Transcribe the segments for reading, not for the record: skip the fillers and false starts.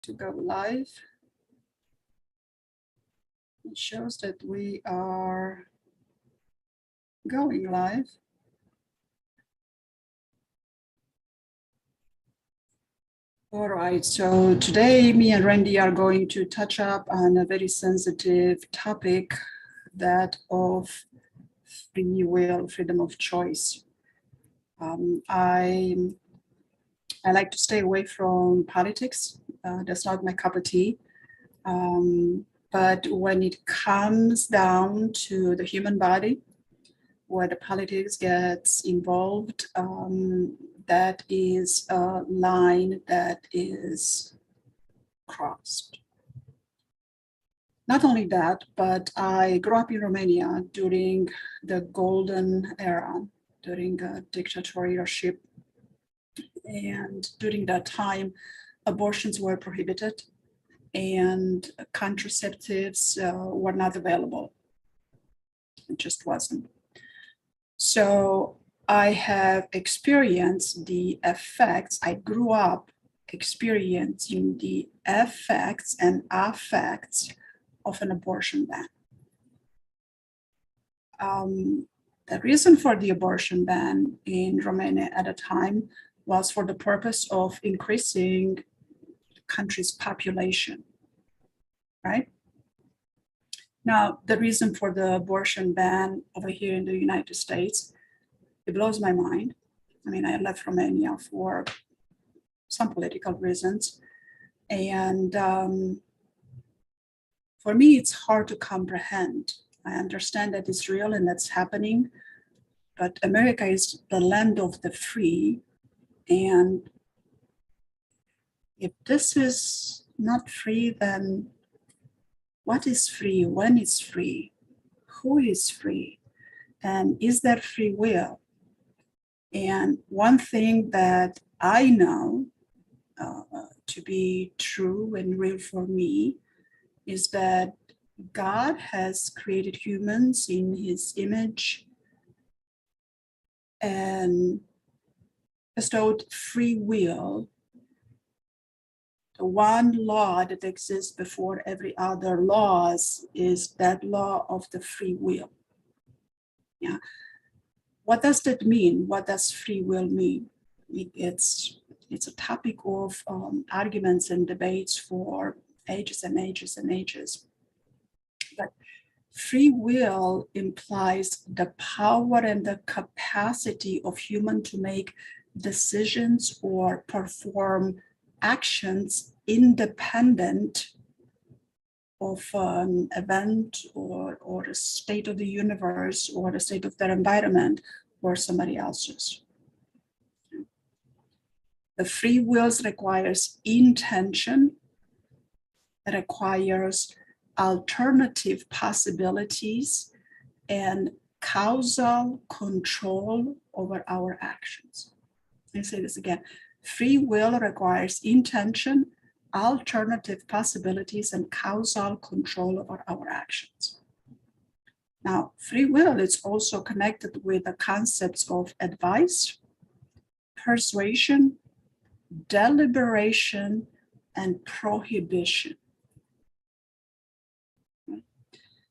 to go live. It shows that we are going live. All right, so today me and Randy are going to touch up on a very sensitive topic, that of free will, freedom of choice. I like to stay away from politics. That's not my cup of tea. But when it comes down to the human body, where the politics gets involved, that is a line that is crossed. Not only that, but I grew up in Romania during the golden era, during a dictatorship. And during that time, abortions were prohibited and contraceptives were not available. It just wasn't. So I have experienced the effects. I grew up experiencing the effects and affects of an abortion ban. The reason for the abortion ban in Romania at the time was for the purpose of increasing the country's population, right? Now, the reason for the abortion ban over here in the United States, it blows my mind. I mean, I left Romania for some political reasons. And for me, it's hard to comprehend. I understand that it's real and that's happening, but America is the land of the free. And if this is not free, then what is free? When is free? Who is free? And is there free will? And one thing that I know to be true and real for me is that God has created humans in his image and bestowed free will. The one law that exists before every other laws is that law of the free will. Yeah. What does that mean? What does free will mean? It's a topic of arguments and debates for ages and ages and ages. But free will implies the power and the capacity of human to make decisions or perform actions independent of an event or a state of the universe or the state of their environment or somebody else's. The free will requires intention, it requires alternative possibilities and causal control over our actions. I say this again. Free will requires intention, alternative possibilities, and causal control over our actions. Now, free will is also connected with the concepts of advice, persuasion, deliberation, and prohibition.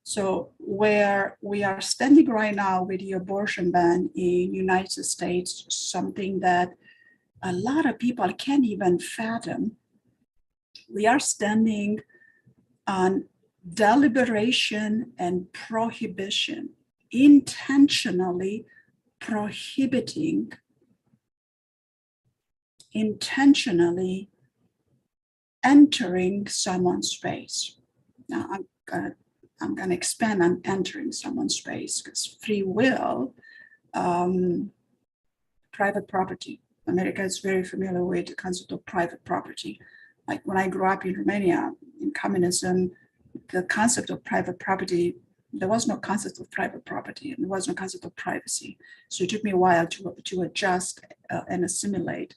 So where we are standing right now with the abortion ban in the United States, something that a lot of people can't even fathom, we are standing on deliberation and prohibition, intentionally prohibiting, intentionally entering someone's space. Now, I'm gonna expand on entering someone's space because free will, private property. America is very familiar with the concept of private property. Like when I grew up in Romania, in communism, the concept of private property, there was no concept of private property and there was no concept of privacy. So it took me a while to adjust and assimilate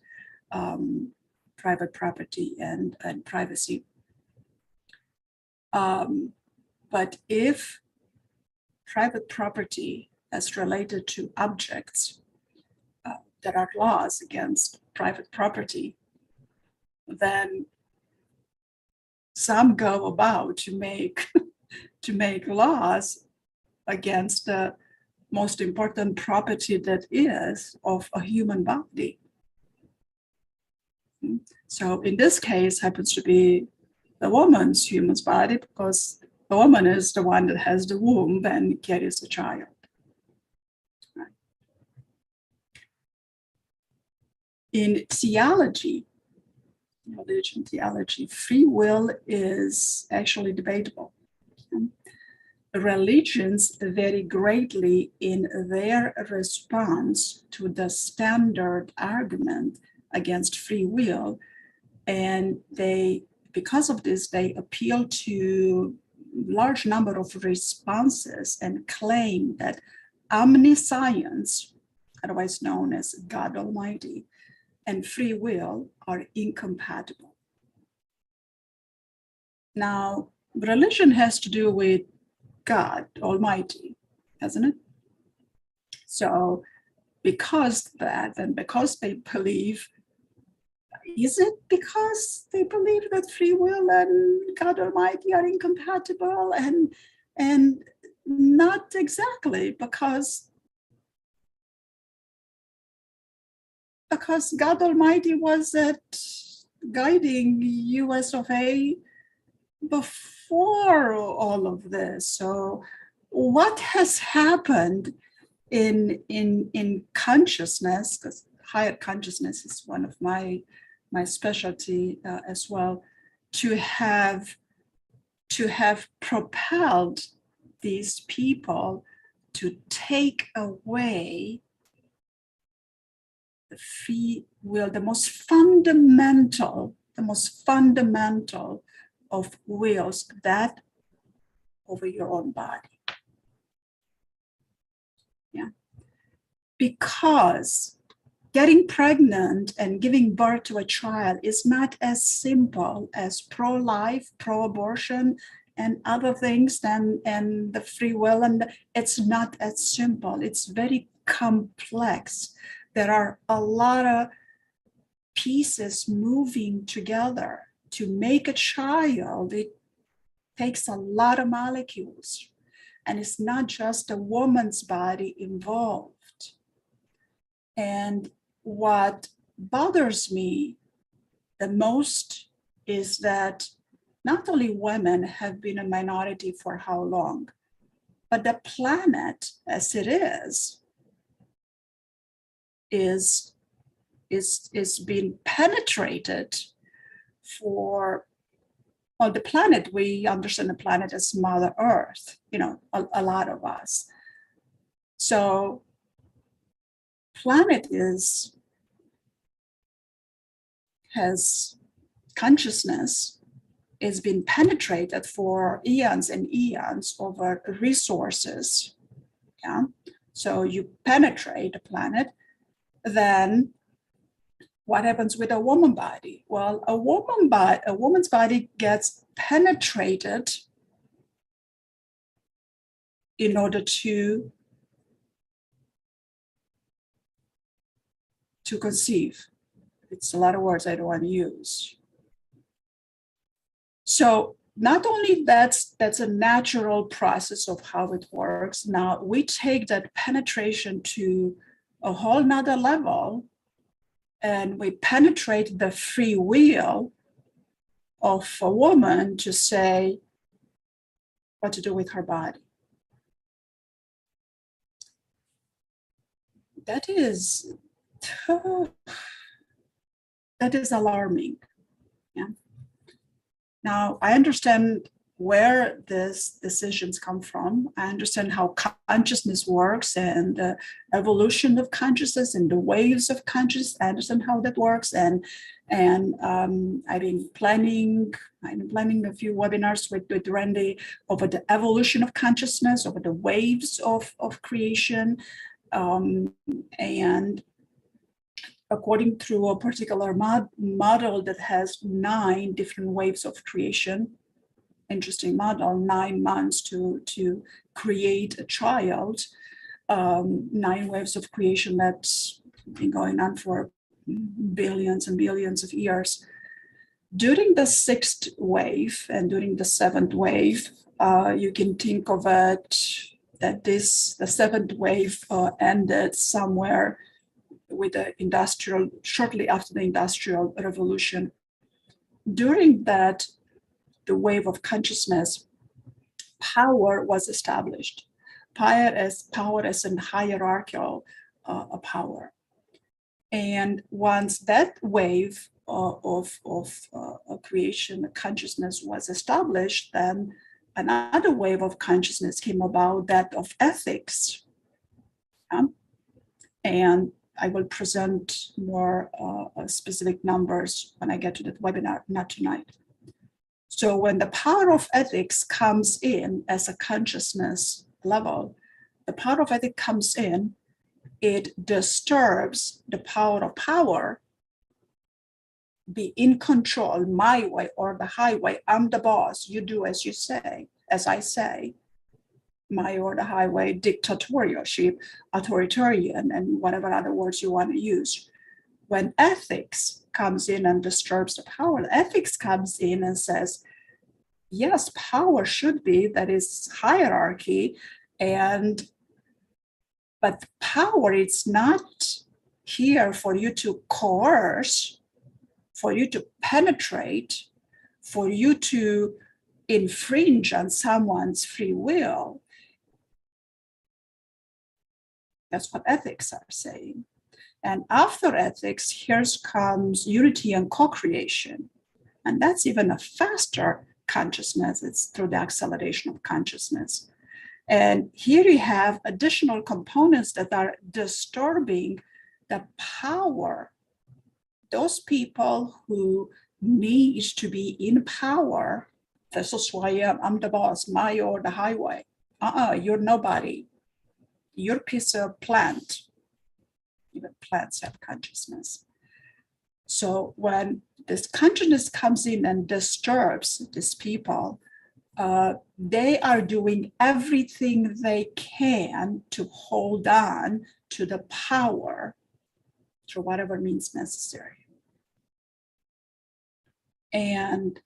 private property and privacy. But if private property as related to objects, there are laws against private property, then some go about to make to make laws against the most important property that is of a human body. So in this case, happens to be the woman's human body, because the woman is the one that has the womb and carries the child. Right. In theology, religion theology, free will is actually debatable. Religions vary greatly in their response to the standard argument against free will, and because of this, they appeal to large number of responses and claim that omniscience, otherwise known as God Almighty, and free will are incompatible. Now, religion has to do with God Almighty, hasn't it? So because that, and because they believe, is it because they believe that free will and God Almighty are incompatible? And not exactly, because God Almighty was guiding US of A before all of this. So what has happened in consciousness, because higher consciousness is one of my specialty as well, to have propelled these people to take away the free will, the most fundamental of wills, that over your own body. Yeah. Because getting pregnant and giving birth to a child is not as simple as pro-life, pro-abortion, and other things, and the free will. And it's not as simple. It's very complex. There are a lot of pieces moving together to make a child. It takes a lot of molecules. And it's not just a woman's body involved. And what bothers me the most is that not only women have been a minority for how long, but the planet as it is being penetrated for, well, the planet, we understand the planet as Mother Earth, a lot of us. So planet has consciousness, is being penetrated for eons and eons over resources. Yeah. So you penetrate a planet, then what happens with a woman body? Well, a woman's body gets penetrated in order to conceive. It's a lot of words I don't want to use. So not only that's a natural process of how it works. Now we take that penetration to a whole nother level, and we penetrate the free will of a woman to say what to do with her body. That is alarming. Yeah. Now, I understand where these decisions come from. I understand how consciousness works and the evolution of consciousness and the waves of consciousness. I understand how that works, and I've been planning a few webinars with Randy over the evolution of consciousness, over the waves of creation, and according to a particular model that has 9 different waves of creation. Interesting model, 9 months to create a child, 9 waves of creation that's been going on for billions and billions of years. During the sixth wave and during the seventh wave, you can think of it that the seventh wave ended somewhere with the shortly after the Industrial Revolution. During that, the wave of consciousness, power was established. Power as an hierarchical power. And once that wave of creation consciousness was established, then another wave of consciousness came about, that of ethics. And I will present more specific numbers when I get to that webinar, not tonight. So when the power of ethics comes in as a consciousness level, the power of ethics comes in, it disturbs the power of power, be in control, my way or the highway. I'm the boss, you do as you say, as I say, my or the highway, dictatorship, authoritarian, and whatever other words you want to use. When ethics comes in and disturbs the power, ethics comes in and says, yes, power should be, that is hierarchy, but power is not here for you to coerce, for you to penetrate, for you to infringe on someone's free will. That's what ethics are saying. And after ethics, here comes unity and co-creation. And that's even a faster consciousness. It's through the acceleration of consciousness. And here you have additional components that are disturbing the power. Those people who need to be in power, this is why I'm the boss, my or the highway. You're nobody. You're a piece of plant. Even plants have consciousness. So when this consciousness comes in and disturbs these people, they are doing everything they can to hold on to the power through whatever means necessary. And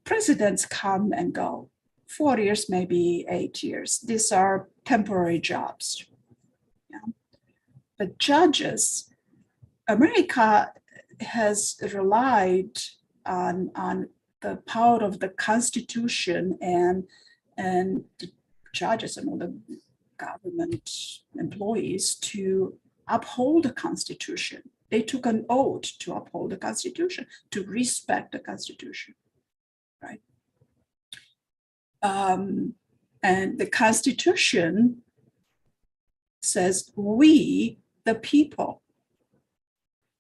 presidents come and go, 4 years, maybe 8 years. These are temporary jobs. Yeah. But judges, America has relied on the power of the Constitution and the judges and all the government employees to uphold the Constitution. They took an oath to uphold the Constitution, to respect the Constitution, right? And the Constitution says, we, the people.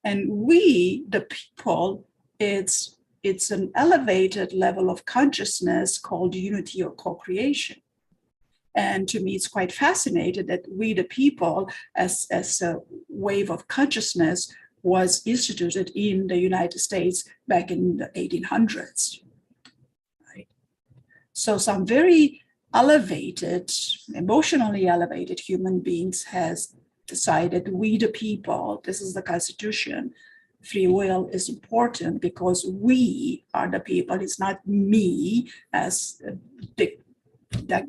And we, the people, it's an elevated level of consciousness called unity or co-creation. And to me, it's quite fascinating that we, the people, as a wave of consciousness, was instituted in the United States back in the 1800s. Right? So some very elevated, emotionally elevated human beings has decided, we, the people, this is the Constitution, free will is important because we are the people. It's not me as the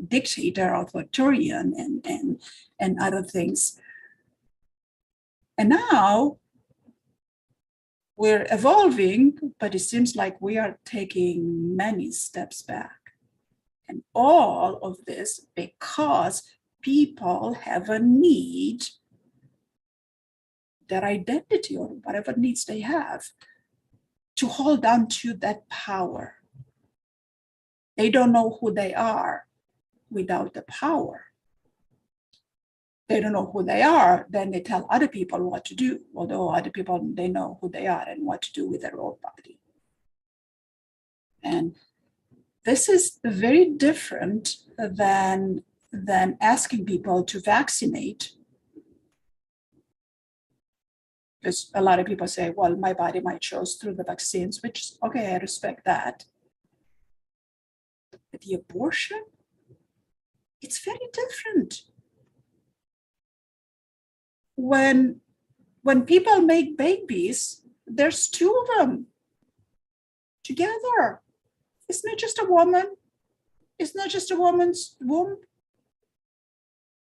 dictator, authoritarian, and other things. And now we're evolving, but it seems like we are taking many steps back. And all of this because people have a need, their identity or whatever needs they have, to hold on to that power. They don't know who they are without the power. They don't know who they are, then they tell other people what to do, although other people, they know who they are and what to do with their own body. And this is very different than asking people to vaccinate. Because a lot of people say, well, my body might choose through the vaccines, which, okay, I respect that. But the abortion, it's very different. When people make babies, there's two of them. together. It's not just a woman. It's not just a woman's womb.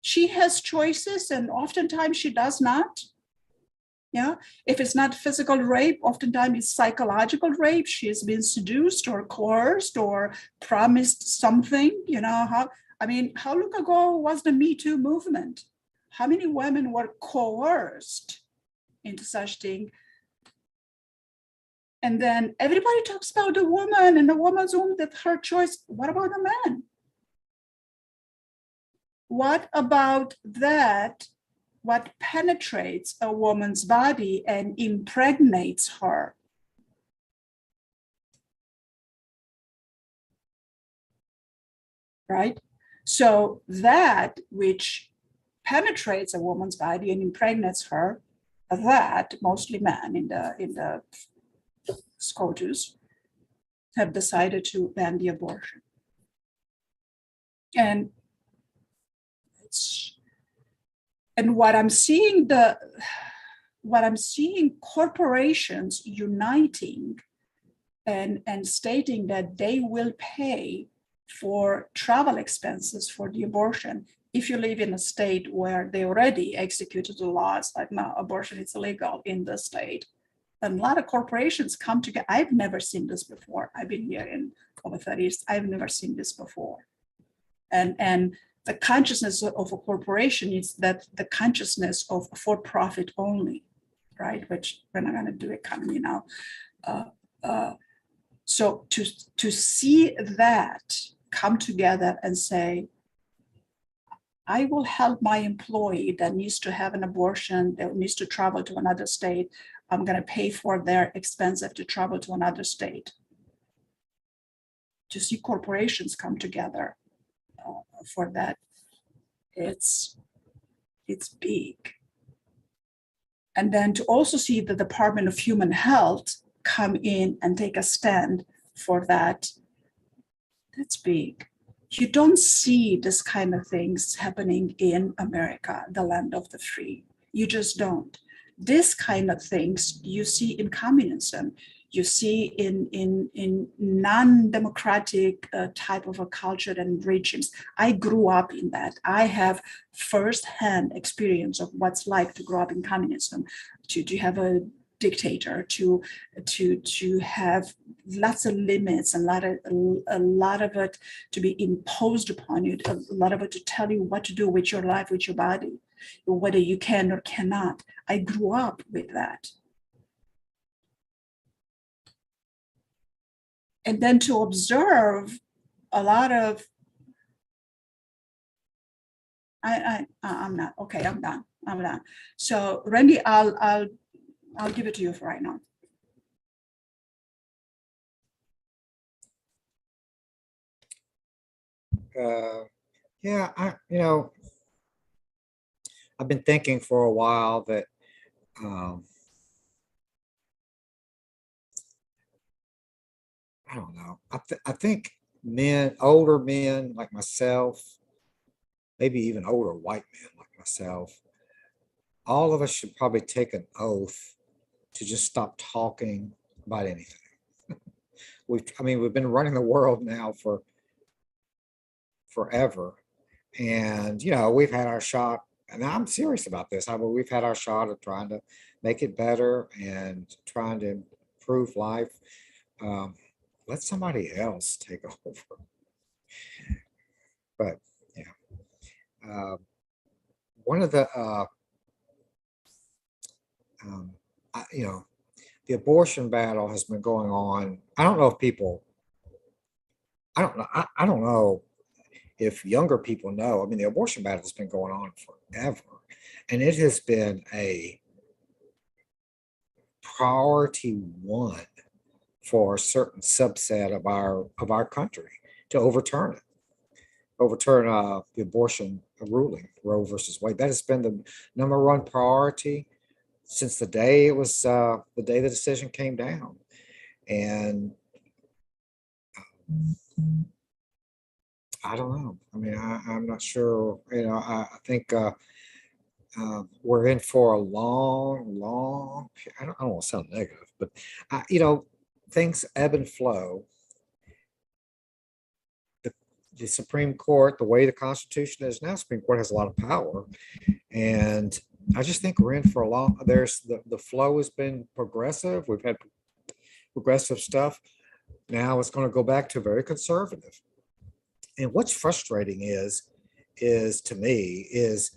She has choices, and oftentimes she does not. Yeah, if it's not physical rape, oftentimes it's psychological rape. She has been seduced or coerced or promised something. You know how? I mean, how long ago was the Me Too movement? How many women were coerced into such thing? And then everybody talks about the woman and the woman's womb, that her choice. What about the man? What about that? What penetrates a woman's body and impregnates her? Right? So that which penetrates a woman's body and impregnates her, that mostly men in the SCOTUS have decided to ban the abortion. And what I'm seeing corporations uniting and stating that they will pay for travel expenses for the abortion if you live in a state where they already executed the laws, like now abortion is illegal in the state. And a lot of corporations come together. I've never seen this before. I've been here in over 30 years. I've never seen this before. And the consciousness of a corporation is that the consciousness of for-profit only, right? Which we're not going to do economy now. So to see that come together and say, I will help my employee that needs to have an abortion, that needs to travel to another state. I'm going to pay for their expenses to travel to another state. To see corporations come together for that, it's big. And then to also see the Department of Human Health come in and take a stand for that, that's big. You don't see this kind of things happening in America, the land of the free. You just don't. This kind of things you see in communism, you see in non-democratic type of a culture and regimes. I grew up in that. I have firsthand experience of what's like to grow up in communism, to have a dictator, to have lots of limits, a lot of it to be imposed upon you, a lot of it to tell you what to do with your life, with your body, whether you can or cannot. I grew up with that. And then to observe a lot of, I'm not, okay, I'm done. So Randy, I'll give it to you for right now. Yeah, I've been thinking for a while that I don't know. I think older men like myself, maybe even older white men like myself, all of us should probably take an oath to just stop talking about anything. We've been running the world now for forever, and we've had our shot. And I'm serious about this. We've had our shot of trying to make it better and trying to improve life. Let somebody else take over. But one of the the abortion battle has been going on. I don't know if people. I don't know. I don't know if younger people know. I mean, the abortion battle has been going on forever, and it has been a priority one for a certain subset of our country to overturn the abortion ruling, Roe versus Wade. That has been the number one priority since the day the decision came down. And I don't know. I mean, I'm not sure. I think we're in for a long. I don't want to sound negative, but things ebb and flow. The Supreme Court, the way the Constitution is now, Supreme Court has a lot of power. And I just think we're in for a long, there's the flow has been progressive. We've had progressive stuff. Now it's going to go back to very conservative. And what's frustrating is to me is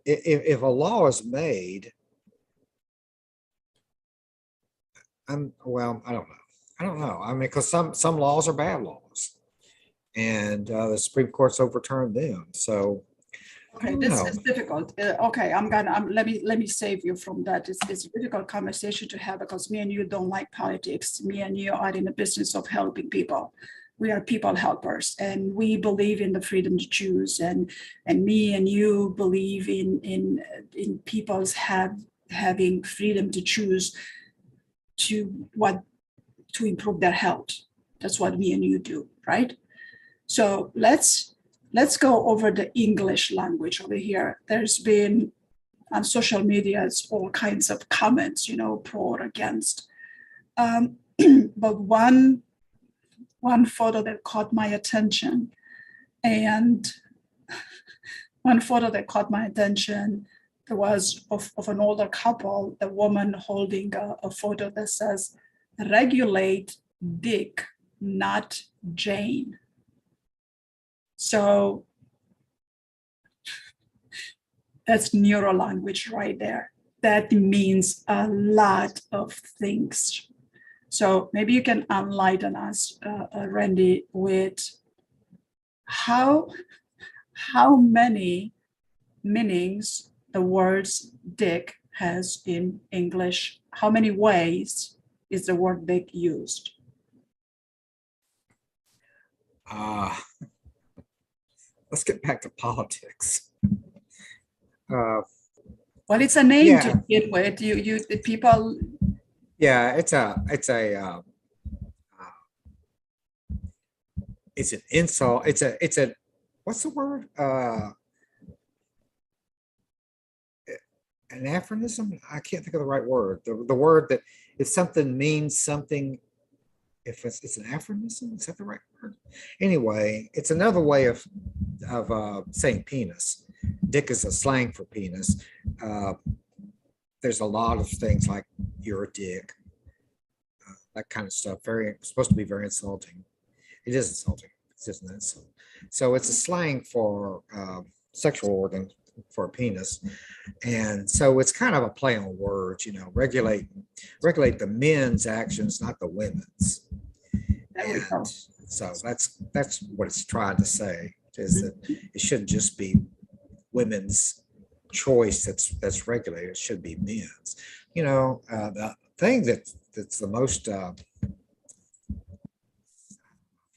if a law is made, I don't know. I don't know. I mean, because some laws are bad laws, and the Supreme Court's overturned them. So Okay, this is difficult. Okay, let me save you from that. It's a difficult conversation to have because me and you don't like politics. Me and you are in the business of helping people. We are people helpers, and we believe in the freedom to choose. And me and you believe in people's having freedom to choose to improve their health. That's what me and you do, right? So let's go over the English language over here. There's been on social media, it's all kinds of comments, pro or against. But one photo that caught my attention, there was of an older couple, the woman holding a photo that says, "Regulate Dick, not Jane." So that's neuro language right there. That means a lot of things. So maybe you can enlighten us, Randy, with how many meanings the words dick has in English. How many ways is the word dick used? Let's get back to politics. Well, it's a name to begin with. The people. Yeah, it's an insult. It's a what's the word? Anachronism. I can't think of the right word. The word that if something means something. If it's an anachronism, is that the right word? Anyway, it's another way of saying penis. Dick is a slang for penis. There's a lot of things like you're a dick, that kind of stuff. Supposed to be very insulting. It is insulting. It's just an insult. So it's a slang for sexual organ for a penis, and so it's kind of a play on words. Regulate the men's actions, not the women's. And so that's what it's trying to say, is that it shouldn't just be women's choice that's regulated. It should be men's. The thing that's the most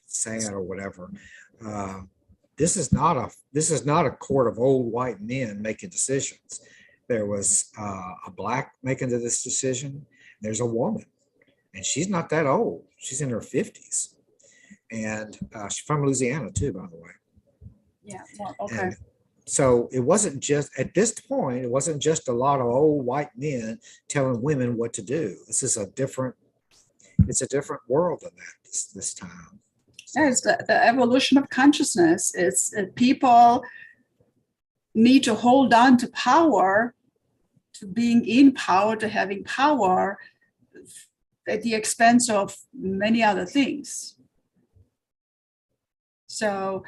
sad or whatever. This is not a court of old white men making decisions. There was a black making this decision. There's a woman, and she's not that old. She's in her 50s, and she's from Louisiana too, by the way. Yeah. Well, okay. And so it wasn't just at this point. It wasn't just a lot of old white men telling women what to do. It's a different world than that this time. Yeah, it's the evolution of consciousness. It's people need to hold on to power, to being in power, to having power at the expense of many other things. So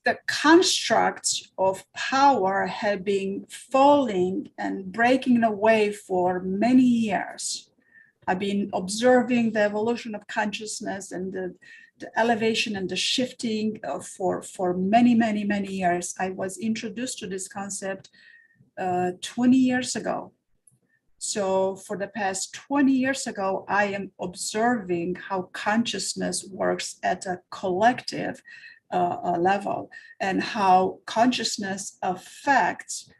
the constructs of power have been falling and breaking away for many years. I've been observing the evolution of consciousness and the elevation and the shifting for many, many, many years. I was introduced to this concept 20 years ago. So for the past 20 years ago, I am observing how consciousness works at a collective level, and how consciousness affects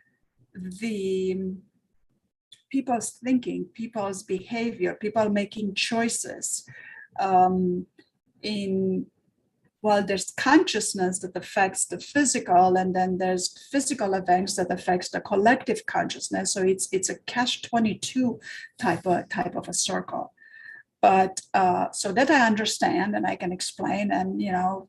the people's thinking, people's behavior, people making choices in well, there's consciousness that affects the physical, and then there's physical events that affects the collective consciousness. So it's a catch-22 type of a circle. But so that I understand and I can explain, and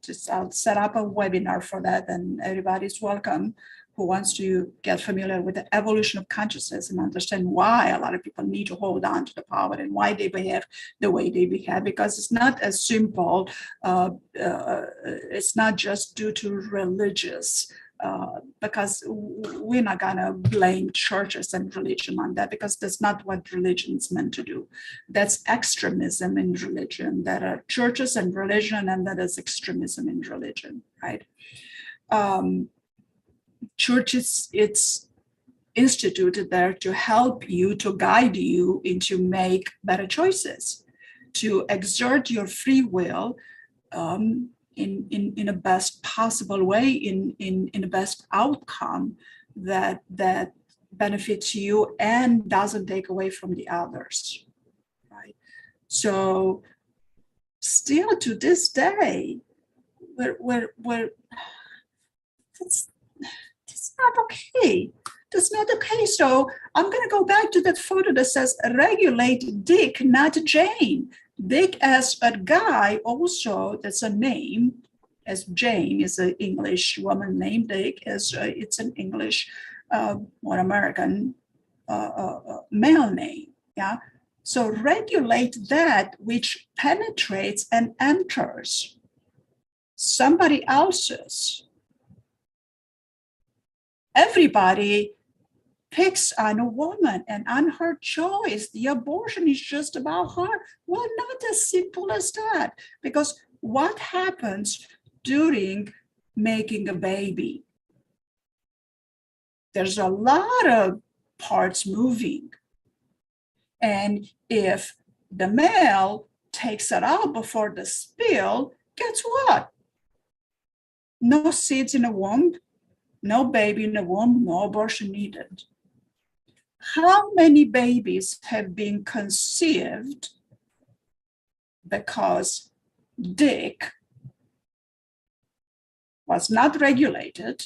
just I'll set up a webinar for that, and everybody's welcome who wants to get familiar with the evolution of consciousness and understand why a lot of people need to hold on to the power and why they behave the way they behave, because it's not as simple. It's not just due to religious, because we're not gonna blame churches and religion on that, because that's not what religion is meant to do. That's extremism in religion. That are churches and religion, and that is extremism in religion, right? Churches, it's instituted there to help you, to guide you into make better choices, to exert your free will in a best possible way, in the best outcome that benefits you and doesn't take away from the others, right? So still to this day, we're it's not okay. That's not okay. So I'm going to go back to that photo that says regulate Dick, not Jane. Dick as a guy also, that's a name, as Jane is an English woman named Dick, as it's an English or American male name. Yeah. So regulate that which penetrates and enters somebody else's. Everybody picks on a woman and on her choice. The abortion is just about her. Well, not as simple as that, because what happens during making a baby? There's a lot of parts moving. And if the male takes it out before the spill, guess what? No seeds in the womb, no baby in the womb, no abortion needed. How many babies have been conceived because Dick was not regulated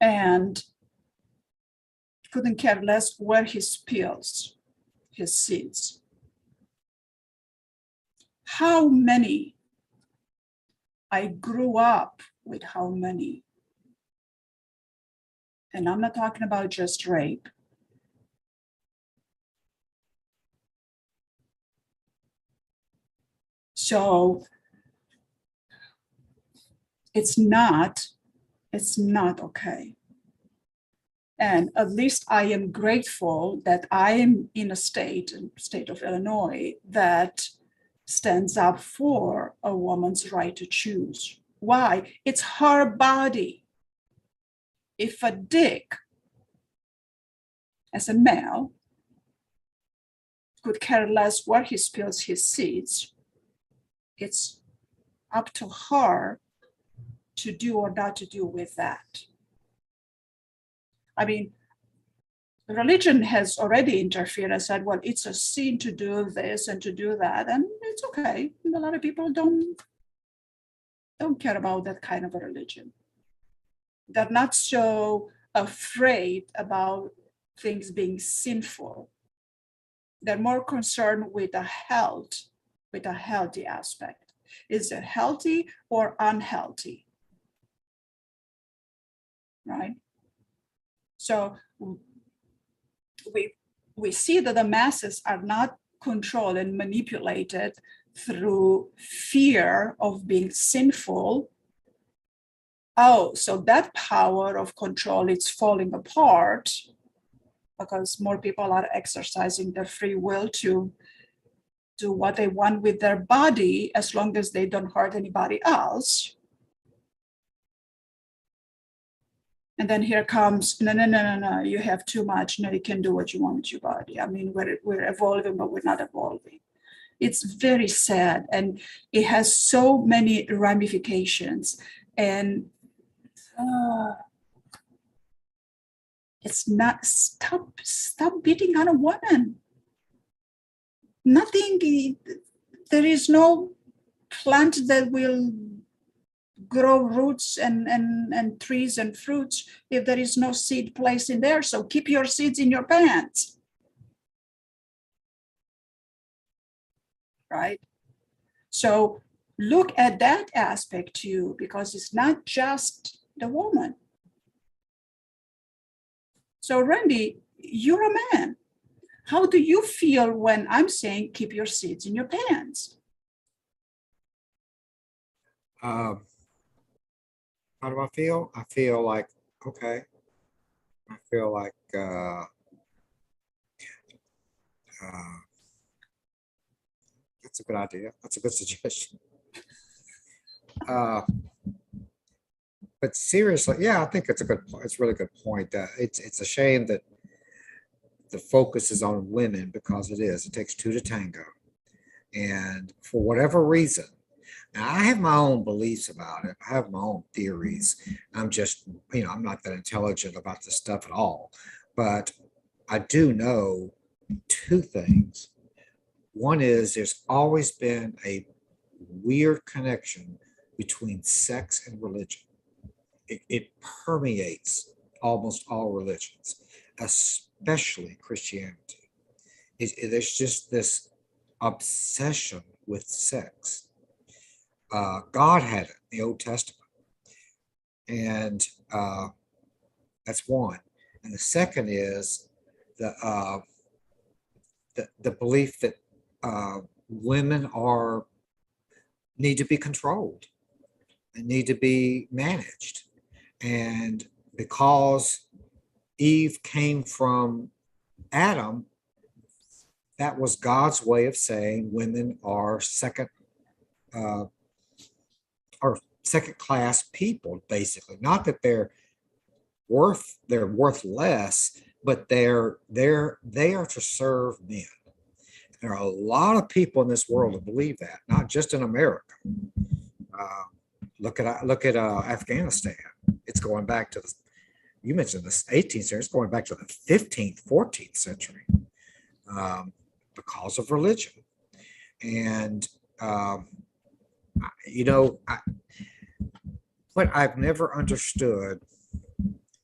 and couldn't care less where he spills his seeds? How many? I grew up with how many? And I'm not talking about just rape. So it's not okay. And at least I am grateful that I am in a state of Illinois, that stands up for a woman's right to choose. Why? It's her body. If a Dick, as a male, could care less where he spills his seeds, it's up to her to do or not to do with that. I mean, religion has already interfered and said, well, it's a sin to do this and to do that, and it's okay. And a lot of people don't care about that kind of a religion. They're not so afraid about things being sinful. They're more concerned with the health, with a healthy aspect. Is it healthy or unhealthy? Right? So we see that the masses are not controlled and manipulated through fear of being sinful. Oh, so that power of control is falling apart because more people are exercising their free will to do what they want with their body, as long as they don't hurt anybody else. And then here comes, no, you have too much. No, you can do what you want with your body. I mean, we're evolving, but we're not evolving. It's very sad, and it has so many ramifications. And it's not, stop beating on a woman. Nothing, there is no plant that will grow roots and trees and fruits if there is no seed placed in there. So keep your seeds in your pants. Right? So look at that aspect too, because it's not just the woman. So Randy, you're a man. How do you feel when I'm saying keep your seeds in your pants? How do I feel? I feel like, okay. I feel like that's a good idea. That's a good suggestion. But seriously, yeah, I think it's a good point. It's a really good point. It's a shame that the focus is on women, because it is. It takes two to tango. And for whatever reason, now I have my own beliefs about it. I have my own theories. I'm just, I'm not that intelligent about this stuff at all. But I do know two things. One is there's always been a weird connection between sex and religion. It permeates almost all religions, especially Christianity. There's just this obsession with sex. God had it in the Old Testament. And that's one. And the second is the belief that women need to be controlled and need to be managed. And because Eve came from Adam, that was God's way of saying women are second class people, basically. Not that they're worth less, but they are to serve men. There are a lot of people in this world who believe that, not just in America. Look at Afghanistan. It's going back to you mentioned this 18th century. It's going back to the 15th, 14th century because of religion. And what I've never understood,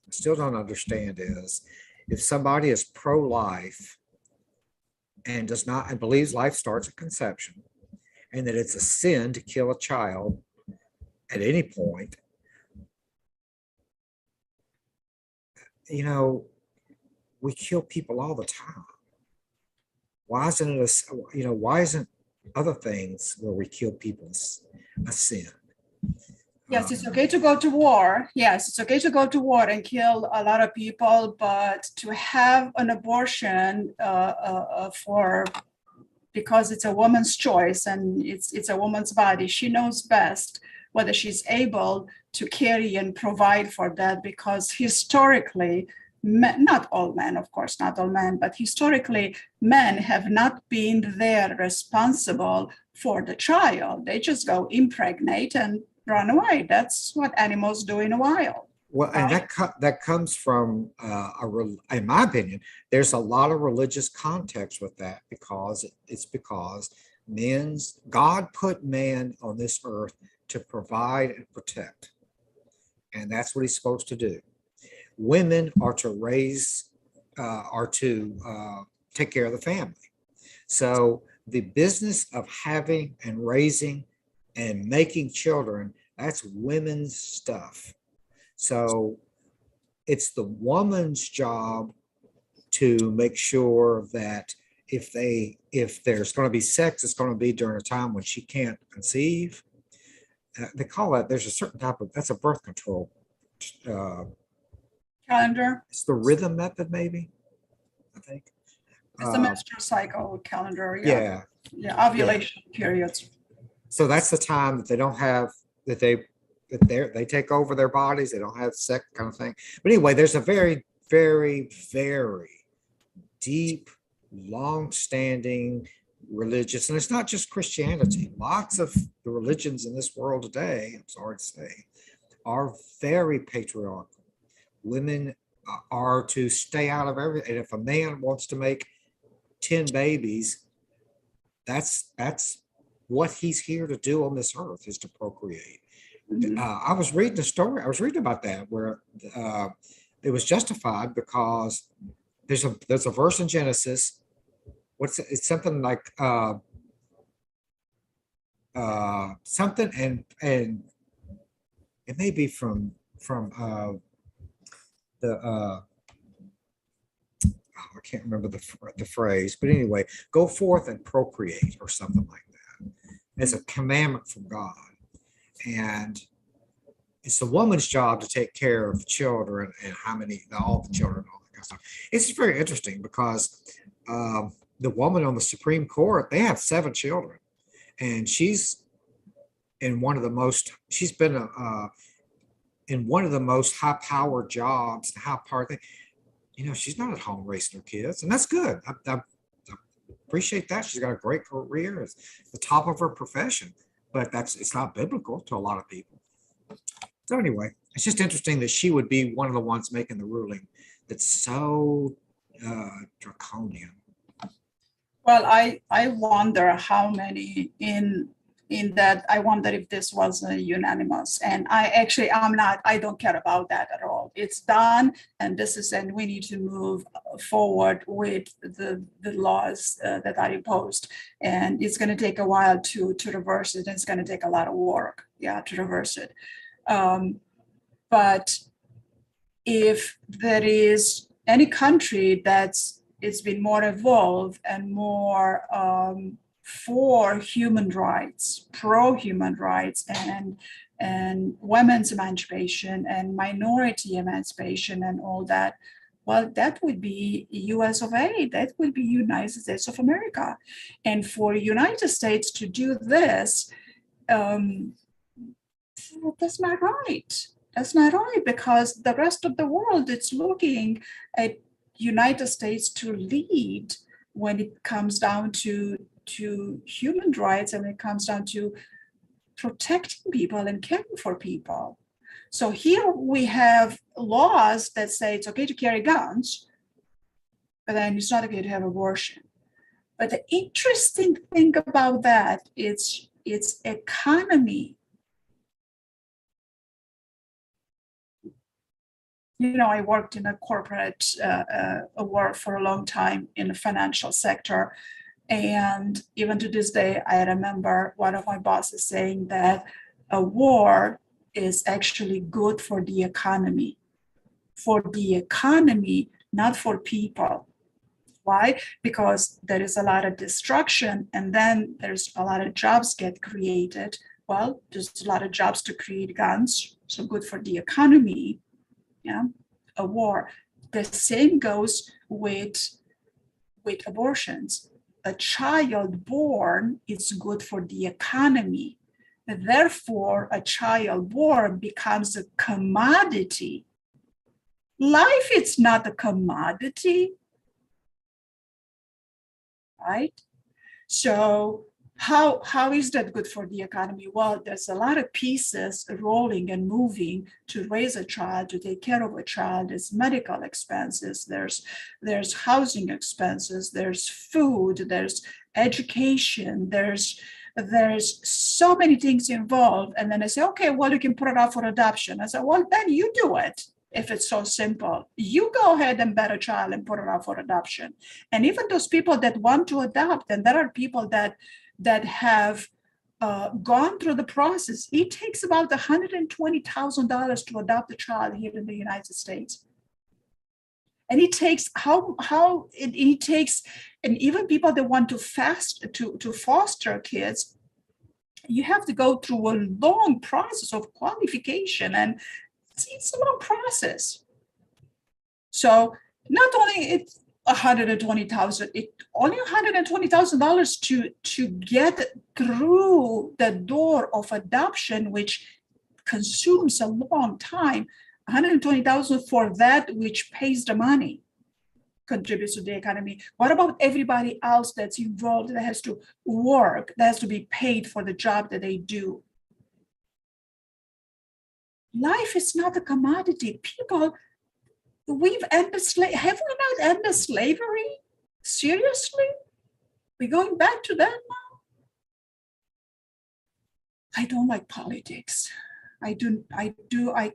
still don't understand, is if somebody is pro-life and does not and believes life starts at conception, and that it's a sin to kill a child at any point, we kill people all the time. Why isn't other things where we kill people a sin? Yes, it's okay to go to war. Yes, it's okay to go to war and kill a lot of people, but to have an abortion because it's a woman's choice and it's a woman's body, she knows best whether she's able to carry and provide for that, because historically, not all men, of course, not all men, but historically, men have not been there responsible for the child. They just go impregnate and run away. That's what animals do in a wild. Well, and that comes from, in my opinion, there's a lot of religious context with that, because God put man on this earth to provide and protect. And that's what he's supposed to do. Women are to take care of the family. So the business of having and raising and making children, that's women's stuff. So it's the woman's job to make sure that if there's going to be sex, it's going to be during a time when she can't conceive. They call that, there's a certain type of, that's a birth control calendar. It's the rhythm method, maybe, I think. It's the menstrual cycle calendar. Yeah. Yeah, ovulation periods. So that's the time that they don't have, that they take over their bodies. They don't have sex, kind of thing. But anyway, there's a very, very, very deep, long-standing religious, and it's not just Christianity. Lots of the religions in this world today, I'm sorry to say, are very patriarchal. Women are to stay out of everything. And if a man wants to make 10 babies, that's what he's here to do on this earth is to procreate. Mhm. I was reading a story. I was reading about that where it was justified because there's a verse in Genesis. It's something like something and it may be from the I can't remember the phrase, but anyway, go forth and procreate or something like that. It's a commandment from God, and it's the woman's job to take care of children and how many, all the children, all that kind of stuff. It's very interesting because the woman on the Supreme Court, they have 7 children, and she's in one of the most, she's been in one of the most high-powered jobs, high-powered thing. You know, she's not at home raising her kids, and that's good. I appreciate that. She's got a great career, it's the top of her profession, but it's not biblical to a lot of people. So anyway, it's just interesting that she would be one of the ones making the ruling that's so draconian. Well, I wonder how many in that. I wonder if this was unanimous. And I don't care about that at all. It's done, and and we need to move forward with the laws that are imposed. And it's going to take a while to reverse it. And it's going to take a lot of work, to reverse it. But if there is any country it's been more evolved and more for human rights, pro-human rights, and women's emancipation and minority emancipation and all that, well, that would be US of A, that would be United States of America. And for United States to do this, that's not right. That's not right, because the rest of the world is looking at United States to lead when it comes down to human rights and when it comes down to protecting people and caring for people. So here we have laws that say it's okay to carry guns, but then it's not okay to have abortion. But the interesting thing about that is its economy. I worked in a corporate work for a long time in the financial sector. And even to this day, I remember one of my bosses saying that a war is actually good for the economy, not for people. Why? Because there is a lot of destruction, and then there's a lot of jobs get created. Well, there's a lot of jobs to create guns, so good for the economy. A war. The same goes with abortions. A child born is good for the economy. Therefore, a child born becomes a commodity. Life is not a commodity, right? So how is that good for the economy? Well, there's a lot of pieces rolling and moving to raise a child, to take care of a child. There's medical expenses, there's housing expenses, there's food, there's education, there's so many things involved. And then I say, okay, well, you can put it out for adoption. I said, well, then you do it. If it's so simple, you go ahead and bear a child and put it out for adoption. And even those people that want to adopt, and there are people that have gone through the process, it takes about $120,000 to adopt a child here in the United States. And it takes it takes, and even people that want to foster kids, you have to go through a long process of qualification, and it's a long process. So not only it's $120,000, it only $120,000 to get through the door of adoption, which consumes a long time. $120,000 for that which pays the money, contributes to the economy. What about everybody else that's involved, that has to work, that has to be paid for the job that they do? Life is not a commodity. People, have we not ended slavery? Seriously? We're going back to that now? I don't like politics. I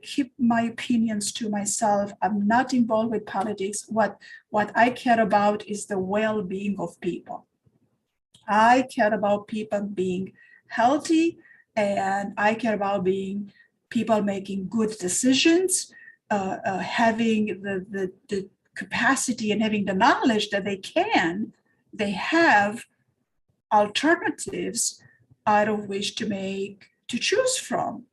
keep my opinions to myself. I'm not involved with politics. What I care about is the well-being of people. I care about people being healthy, and I care about being people making good decisions, having the capacity and having the knowledge that they have alternatives out of which to choose from.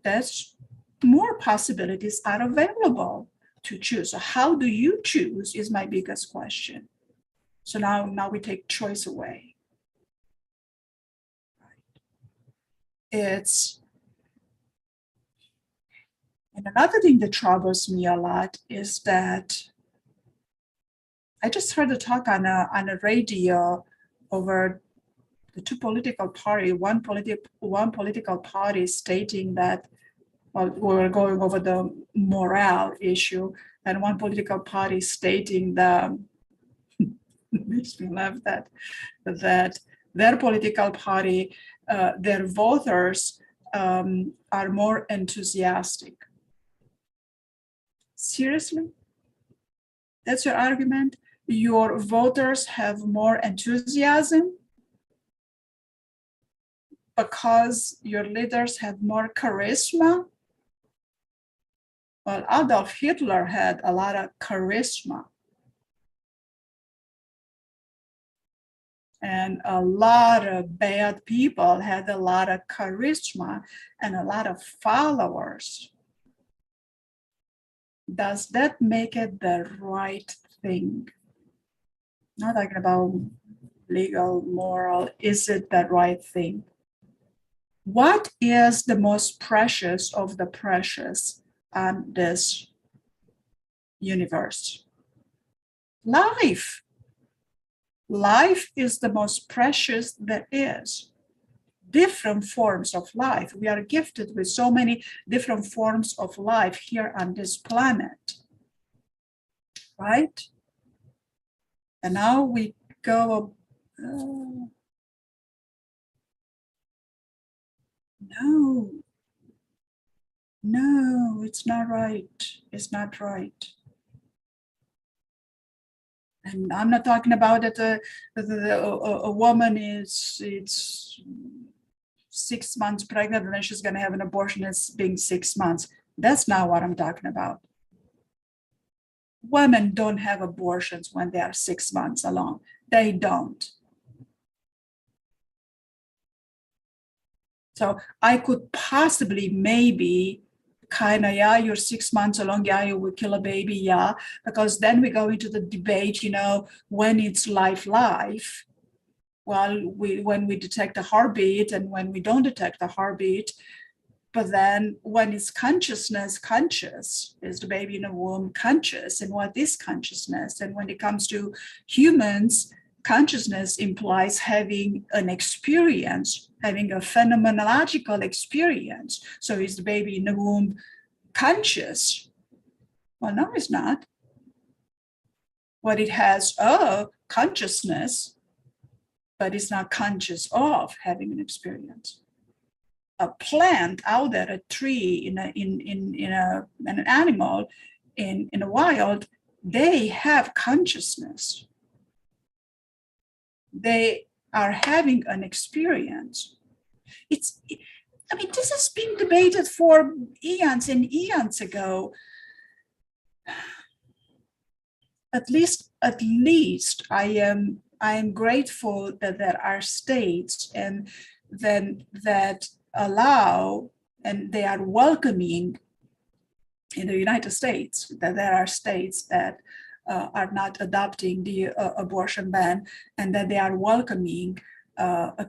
That's more possibilities are available to choose. So how do you choose is my biggest question. So now we take choice away. And another thing that troubles me a lot is that I just heard a talk on a radio over the two political party, one political party stating that, well, we were going over the morale issue, and one political party stating makes me laugh that their political party, their voters are more enthusiastic. Seriously? That's your argument? Your voters have more enthusiasm because your leaders have more charisma? Well, Adolf Hitler had a lot of charisma. And a lot of bad people had a lot of charisma and a lot of followers. Does that make it the right thing? Not talking about legal, moral. Is it the right thing? What is the most precious of the precious on this universe? Life. Life is the most precious there is. Different forms of life. We are gifted with so many different forms of life here on this planet, right? And now we go, no, it's not right. It's not right. And I'm not talking about that a woman is 6 months pregnant and then she's going to have an abortion as being 6 months. That's not what I'm talking about. Women don't have abortions when they are 6 months along. They don't. So I could possibly maybe kind of, yeah, you're 6 months along, yeah, you will kill a baby, yeah, because then we go into the debate, when it's life. Well, when we detect a heartbeat and when we don't detect a heartbeat, but then when it's consciousness, conscious, is the baby in the womb conscious, and what is consciousness? And when it comes to humans, consciousness implies having an experience, having a phenomenological experience. So is the baby in the womb conscious? Well, no, it's not. What it has a consciousness, but it's not conscious of having an experience. A plant out there, a tree, an animal in the wild, they have consciousness. They are having an experience. This has been debated for eons and eons ago. At least I am grateful that there are states and then that allow, and they are welcoming in the United States, that there are states that are not adopting the abortion ban, and that they are welcoming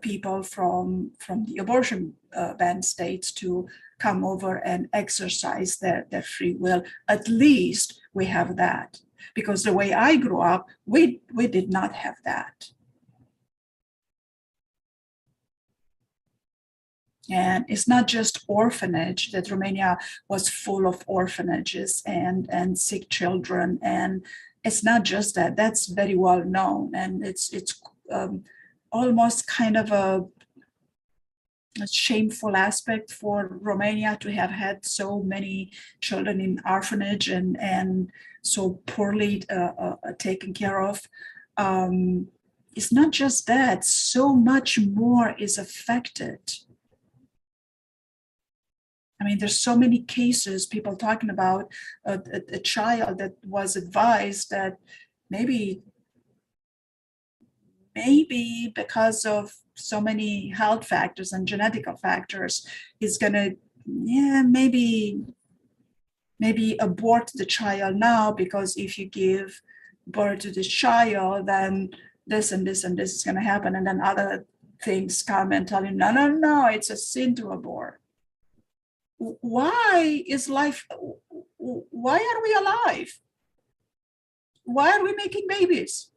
people from the abortion ban states to come over and exercise their free will. At least we have that, because the way I grew up, we did not have that. And it's not just orphanage, that Romania was full of orphanages and sick children. And it's not just that, that's very well known. And it's almost kind of a shameful aspect for Romania to have had so many children in orphanage and so poorly taken care of. It's not just that, so much more is affected. I mean, there's so many cases, people talking about a child that was advised that maybe because of so many health factors and genetical factors, is gonna, maybe abort the child now, because if you give birth to this child, then this and this and this is gonna happen. And then other things come and tell you, no, no, no, it's a sin to abort. Why is life, why are we alive? Why are we making babies?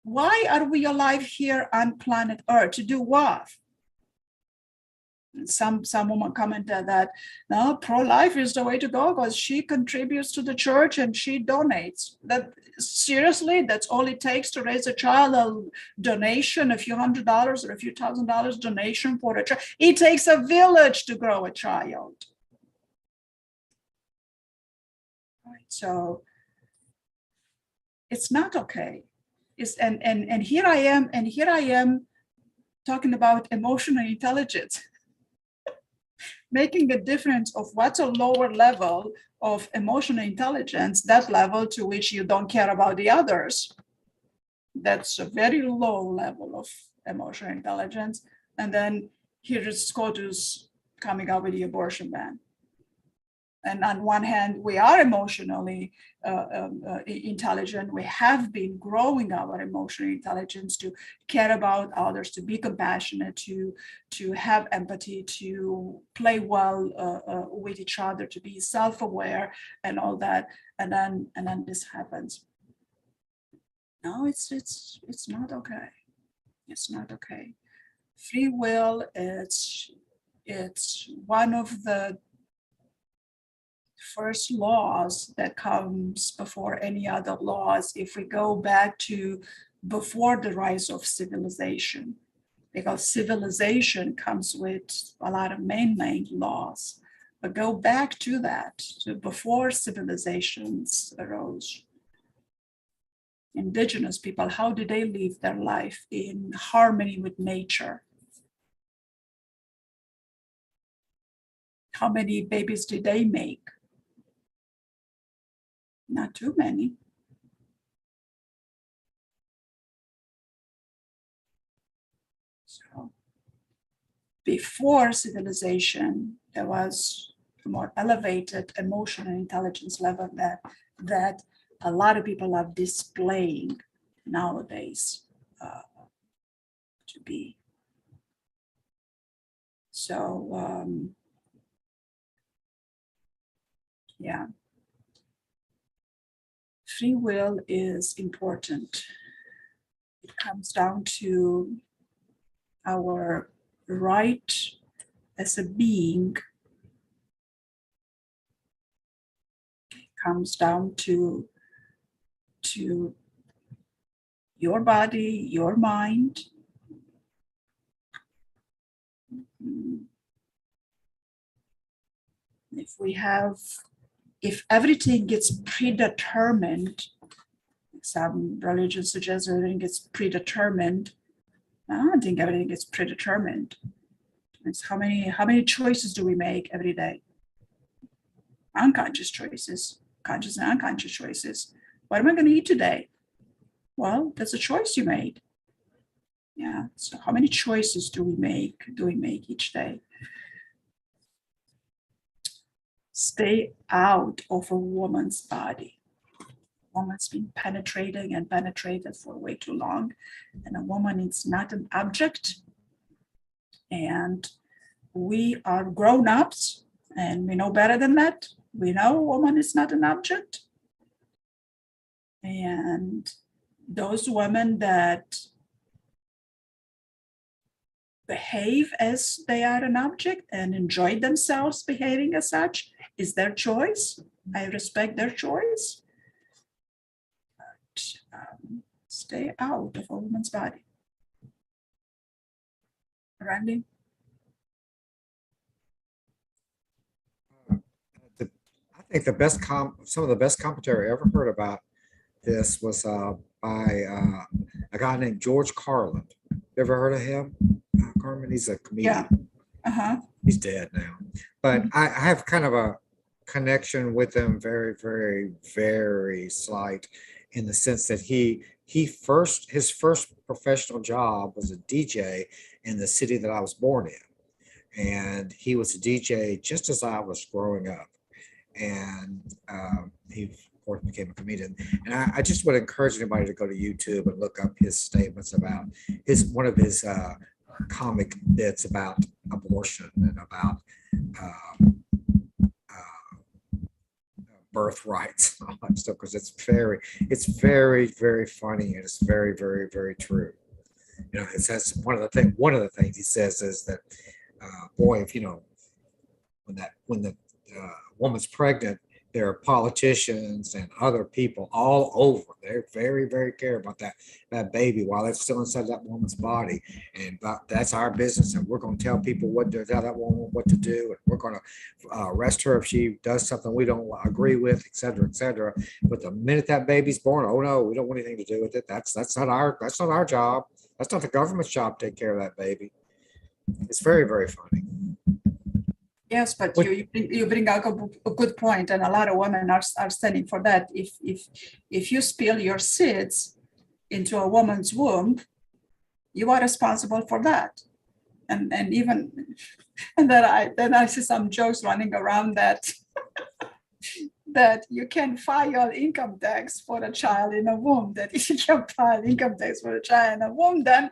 Why are we alive here on planet Earth? To do what? Some woman commented that no, pro-life is the way to go because she contributes to the church and she donates. That seriously, that's all it takes to raise a child, a donation, a few $100s or a few $1,000s donation for a child. It takes a village to grow a child. Right. So it's not okay. And here I am talking about emotional intelligence, making a difference of what's a lower level of emotional intelligence, that level to which you don't care about the others. That's a very low level of emotional intelligence. And then here is SCOTUS coming up with the abortion ban. And on one hand, we are emotionally intelligent. We have been growing our emotional intelligence to care about others, to be compassionate, to have empathy, to play well with each other, to be self-aware, and all that. And then this happens. No, it's not okay. It's not okay. Free will, it's one of the first laws that comes before any other laws if we go back to before the rise of civilization, because civilization comes with a lot of man-made laws. But go back to that, to before civilizations arose. Indigenous people, how did they live their life in harmony with nature? How many babies did they make? Not too many. So before civilization, there was a more elevated emotional intelligence level that a lot of people are displaying nowadays to be. So yeah. Free will is important. It comes down to our right as a being. It comes down to your body, your mind. If everything gets predetermined, some religions suggest everything gets predetermined. I don't think everything gets predetermined. It's how many choices do we make every day? Unconscious choices, conscious and unconscious choices. What am I going to eat today? Well, that's a choice you made. Yeah. So how many choices do we make each day? Stay out of a woman's body. A woman's been penetrating and penetrated for way too long. And a woman is not an object. And we are grown-ups and we know better than that. We know a woman is not an object. And those women that behave as they are an object and enjoy themselves behaving as such is their choice. I respect their choice. But, stay out of a woman's body. Randy? I think some of the best commentary I ever heard about this was by a guy named George Carlin. You ever heard of him? Carmen, he's a comedian. Yeah. Uh-huh. He's dead now, but I have kind of a connection with him, very, very, very slight, in the sense that his first professional job was a DJ in the city that I was born in, and he was a DJ just as I was growing up, and he of course became a comedian. And I just would encourage anybody to go to YouTube and look up his statements about one of his comic bits about abortion and about birth rights and all that stuff, because it's very, very funny, and it's very, very, very true. You know, it says one of the things he says is that, boy, if when the woman's pregnant, there are politicians and other people all over. They're very, very care about that baby while it's still inside that woman's body, and that's our business. And we're going to tell people tell that woman what to do, and we're going to arrest her if she does something we don't agree with, et cetera, et cetera. But the minute that baby's born, oh no, we don't want anything to do with it. That's not our job. That's not the government's job to take care of that baby. It's very, very funny. Yes, but you bring out a good point, and a lot of women are standing for that. If you spill your seeds into a woman's womb, you are responsible for that. And even and then I see some jokes running around that that you can file income tax for a child in a womb. That if you can file income tax for a child in a womb, then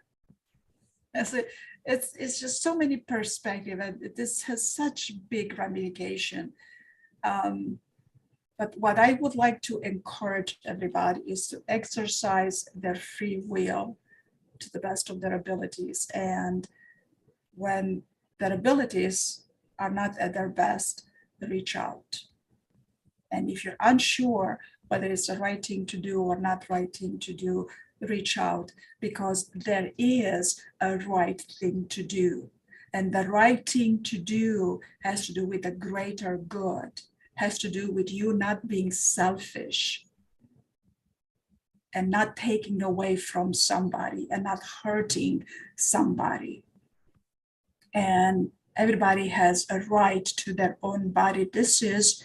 it's just so many perspectives, and this has such big ramification. But what I would like to encourage everybody is to exercise their free will to the best of their abilities. And when their abilities are not at their best, reach out. And if you're unsure whether it's the right thing to do or not right thing to do, reach out, because there is a right thing to do. And the right thing to do has to do with a greater good, has to do with you not being selfish and not taking away from somebody and not hurting somebody. And everybody has a right to their own body. This is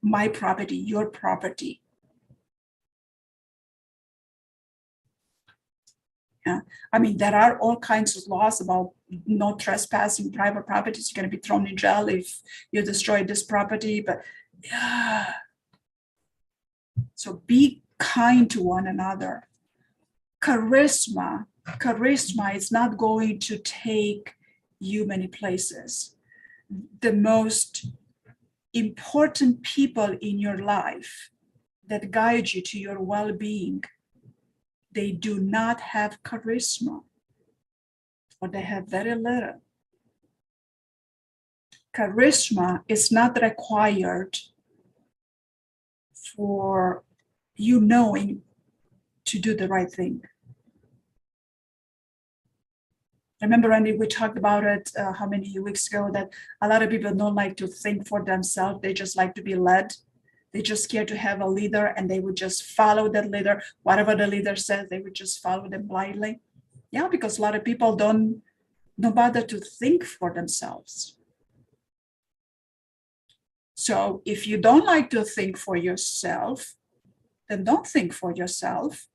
my property, your property. Yeah. I mean, there are all kinds of laws about no trespassing private properties. You're going to be thrown in jail if you destroy this property. But yeah, so be kind to one another. Charisma is not going to take you many places. The most important people in your life that guide you to your well-being, they do not have charisma, or they have very little. Charisma is not required for you knowing to do the right thing. Remember, Randy, we talked about it how many weeks ago, that a lot of people don't like to think for themselves. They just like to be led. They just care to have a leader, and they would just follow that leader. Whatever the leader says, they would just follow them blindly. Yeah, because a lot of people don't bother to think for themselves. So if you don't like to think for yourself, then don't think for yourself.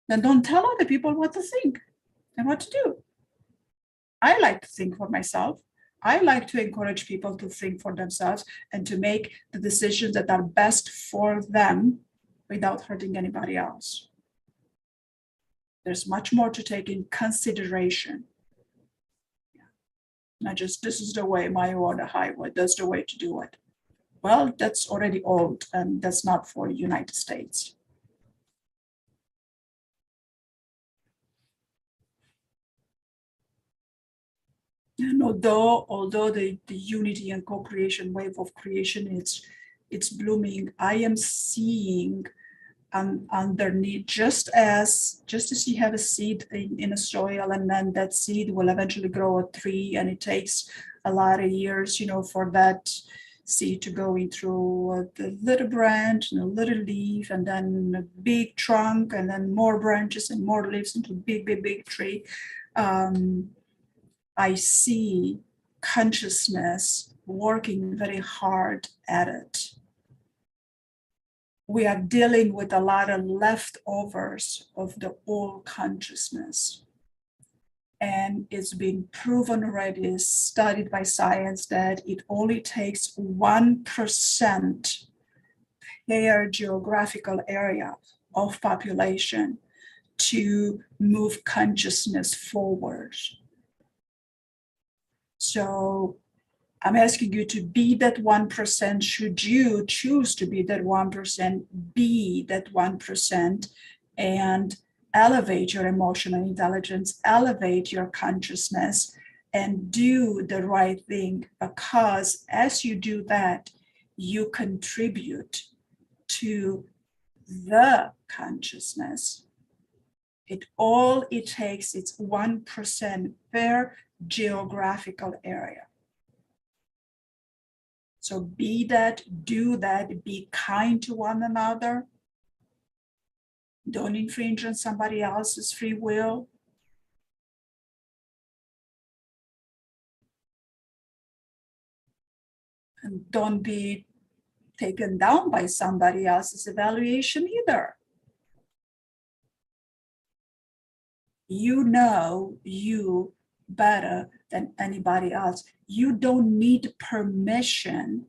Then don't tell other people what to think and what to do. I like to think for myself. I like to encourage people to think for themselves and to make the decisions that are best for them without hurting anybody else. There's much more to take in consideration. Not just, this is the way, my way or the highway, that's the way to do it. Well, that's already old, and that's not for the United States. And although the unity and co-creation wave of creation, it's blooming, I am seeing underneath, just as you have a seed in a soil, and then that seed will eventually grow a tree, and it takes a lot of years, for that seed to go in through the little branch and a little leaf, and then a big trunk, and then more branches and more leaves into a big tree. I see consciousness working very hard at it. We are dealing with a lot of leftovers of the old consciousness. And it's been proven already, studied by science, that it only takes 1% per geographical area of population to move consciousness forward. So I'm asking you to be that 1%. Should you choose to be that 1%, be that 1% and elevate your emotional intelligence, elevate your consciousness, and do the right thing. Because as you do that, you contribute to the consciousness. All it takes is 1% per geographical area. So be that, do that, be kind to one another. Don't infringe on somebody else's free will. And don't be taken down by somebody else's evaluation either. You know you better than anybody else. You don't need permission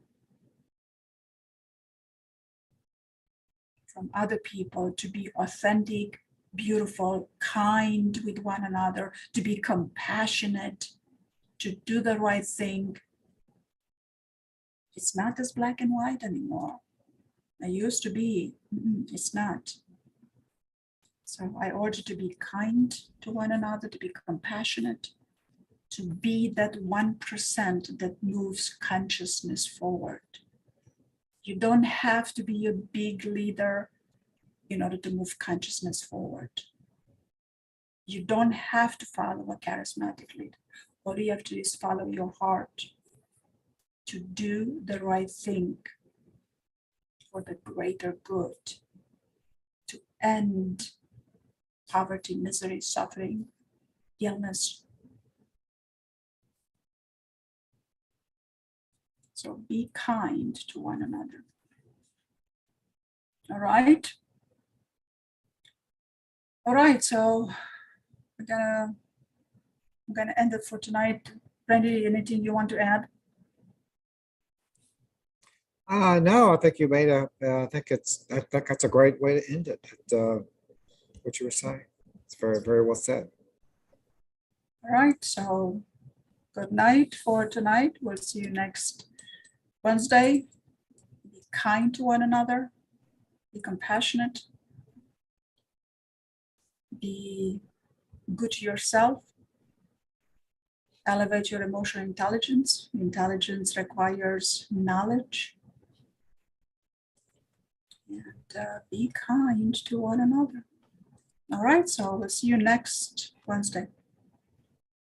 from other people to be authentic, beautiful, kind with one another, to be compassionate, to do the right thing. It's not as black and white anymore. It used to be. It's not. So I urge you to be kind to one another, to be compassionate, to be that 1% that moves consciousness forward. You don't have to be a big leader in order to move consciousness forward. You don't have to follow a charismatic leader. All you have to do is follow your heart to do the right thing for the greater good, to end poverty, misery, suffering, illness. So be kind to one another. All right. All right. So I'm gonna end it for tonight. Brandy, anything you want to add? No, I think you made I think that's a great way to end it. What you were saying. It's very, very well said. All right. So good night for tonight. We'll see you next Wednesday. Be kind to one another. Be compassionate. Be good to yourself. Elevate your emotional intelligence. Intelligence requires knowledge. And be kind to one another. All right, so we'll see you next Wednesday.